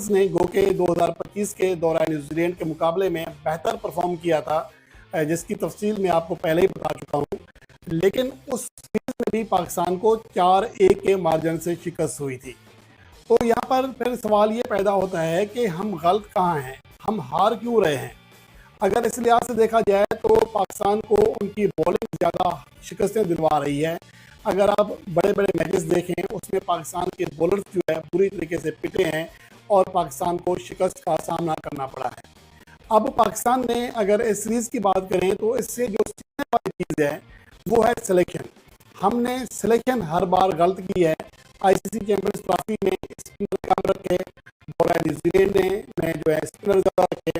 ने गो के 2025 के दौरान न्यूजीलैंड के मुकाबले में बेहतर परफॉर्म किया था, जिसकी तफसील मैं आपको पहले ही बता चुका हूँ। लेकिन उस सीरीज में भी पाकिस्तान को 4-1 के मार्जिन से शिकस्त हुई थी। तो यहाँ पर फिर सवाल ये पैदा होता है कि हम गलत कहाँ हैं, हम हार क्यों रहे हैं। अगर इस लिहाज से देखा जाए तो पाकिस्तान को उनकी बॉलिंग ज़्यादा शिकस्तें दिलवा रही है। अगर आप बड़े बड़े मैचेस देखें उसमें पाकिस्तान के बॉलर्स जो है बुरी तरीके से पिटे हैं और पाकिस्तान को शिकस्त का सामना करना पड़ा है। अब पाकिस्तान ने अगर इस सीरीज़ की बात करें तो इससे जो सीखने वाली चीज़ है वो है सिलेक्शन। हमने सिलेक्शन हर बार गलत की है। आईसीसी चैंपियंस ट्रॉफी में स्पिनर कम रखे, दौरा न्यूजीलैंड ने जो है स्पिनर ज़्यादा रखे,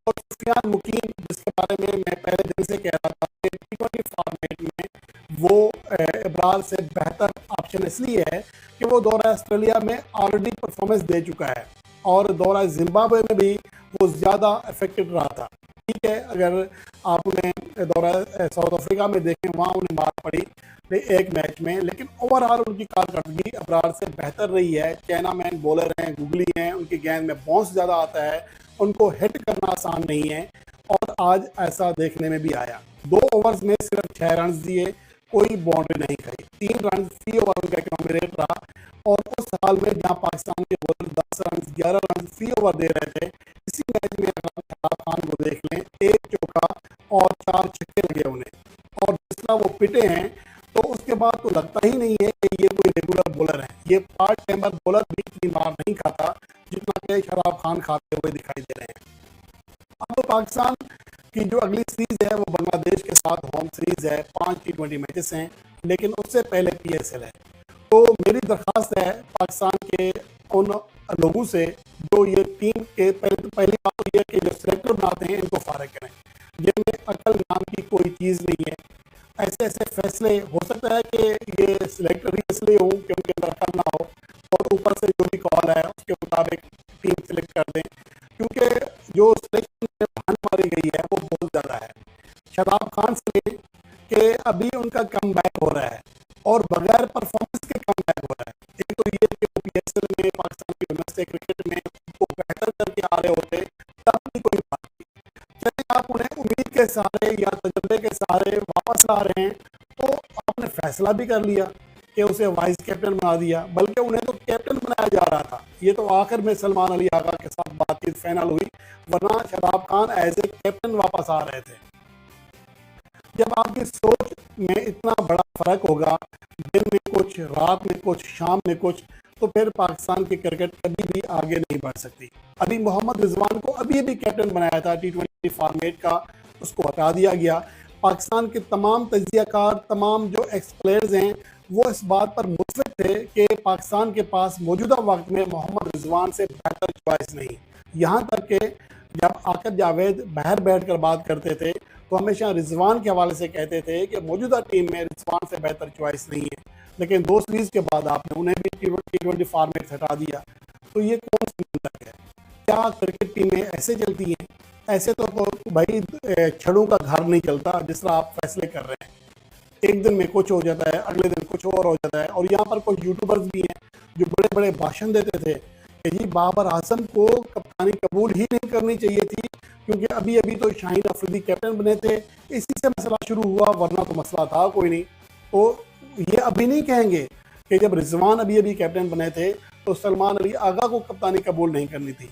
और सुफियान मुकीम जिसके बारे में मैं पहले दिन से कह रहा था कि T20 फॉर्मेट में वो इब्रार से बेहतर ऑप्शन इसलिए है कि वो दौरा ऑस्ट्रेलिया में ऑलरेडी परफॉर्मेंस दे चुका है और दौरा जिम्बाब्वे में भी वो ज़्यादा इफेक्टिव रहा था। ठीक है, अगर आपने दौरा साउथ अफ्रीका में देखें वहाँ उन्हें मार पड़ी एक मैच में, लेकिन ओवरऑल उनकी कारकर्दगी अब्रार से बेहतर रही है। चाइना मैन बॉलर हैं, गुगली हैं, उनकी गेंद में बाउंस ज़्यादा आता है, उनको हिट करना आसान नहीं है, और आज ऐसा देखने में भी आया। 2 ओवर्स में सिर्फ 6 रन दिए, कोई बाउंड्री नहीं खाई, 3 रन फी ओवर उनका इकोनॉमी रेट रहा। और उस हाल में जहां पाकिस्तान के बॉलर 10 रन 11 रन फी ओवर दे रहे थे, इसी मैच में अगर आप शहजाद खान को देख लें, 1 चौका और 4 छक्के लगे उन्हें, और जिस तरह वो पिटे हैं तो उसके बाद तो लगता ही नहीं है कि ये कोई रेगुलर बॉलर है। ये पार्ट टाइमर बॉलर भी इतनी मार नहीं खाता जितना कि शहजाद खान खाते हुए दिखाई दे रहे हैं। अब पाकिस्तान की जो अगली सीरीज है वो बांग्लादेश के साथ होम सीरीज है, 5 T20 मैचेस हैं, लेकिन उससे पहले PSL है। तो मेरी दरख्वास्त है पाकिस्तान के उन लोगों से जो ये टीम के पहली बात तो यह कि जो सिलेक्टर बनाते हैं इनको फारिग करें, जिनमें अकल नाम की कोई चीज़ नहीं है। ऐसे ऐसे फैसले हो सकता है कि ये सिलेक्टर ही इसलिए हो कि उनके अंदर अकल ना हो, और ऊपर से जो भी कॉल है उसके मुताबिक टीम सिलेक्ट कर दें, क्योंकि जो सिलेक्शन में भान मारी गई है वो बहुत ज़्यादा है। शहजाद खान से कि अभी उनका कम बैक हो रहा है और बगैर परफॉर्मेंस के कम बैक हो रहा है। एक तो ये कि PSL में पाकिस्तान की डोमेस्टिक क्रिकेट में वो बेहतर करके आ रहे होते तब भी कोई बात नहीं। चाहे आप उन्हें उम्मीद के सहारे या तजर्बे के सहारे वापस ला रहे हैं तो आपने फैसला भी कर लिया कि उसे वाइस कैप्टन बना दिया, बल्कि उन्हें तो कैप्टन बनाया जा रहा था। ये तो आखिर में सलमान अली आगा के साथ बातचीत फाइनल हुई, वरना Shahzad Khan as a captain वापस आ रहे थे। जब आपकी सोच में इतना बड़ा फर्क होगा, दिन में कुछ, रात में कुछ, शाम में कुछ, तो फिर पाकिस्तान की क्रिकेट कभी भी आगे नहीं बढ़ सकती। अभी मोहम्मद रिजवान को अभी भी कैप्टन बनाया था T20 फॉर्मेट का, उसको हटा दिया गया। पाकिस्तान के तमाम तजियाकार, तमाम जो एक्स प्लेयर्स हैं वो इस बात पर मुतफिक थे कि पाकिस्तान के पास मौजूदा वक्त में मोहम्मद रिजवान से बेहतर चॉइस नहीं। यहाँ तक कि जब आकिब जावेद बाहर बैठ कर बात करते थे तो हमेशा रिजवान के हवाले से कहते थे कि मौजूदा टीम में रिजवान से बेहतर चॉइस नहीं है, लेकिन 2 सीरीज के बाद आपने उन्हें भी T20 फॉर्मेट से हटा दिया। तो ये कौन सी मंतक है? क्या क्रिकेट टीमें ऐसे चलती हैं? ऐसे तो भाई छड़ों का घर नहीं चलता जिस तरह आप फैसले कर रहे हैं। एक दिन में कुछ हो जाता है, अगले दिन कुछ और हो जाता है। और यहाँ पर कुछ यूट्यूबर्स भी हैं जो बड़े बड़े भाषण देते थे कि जी बाबर आजम को कप्तानी कबूल ही नहीं करनी चाहिए थी क्योंकि अभी अभी तो शाहीन अफरीदी कैप्टन बने थे, इसी से मसला शुरू हुआ, वरना तो मसला था कोई नहीं। तो ये अभी नहीं कहेंगे कि जब रिजवान अभी अभी कैप्टन बने थे तो सलमान अली आगा को कप्तानी कबूल नहीं करनी थी।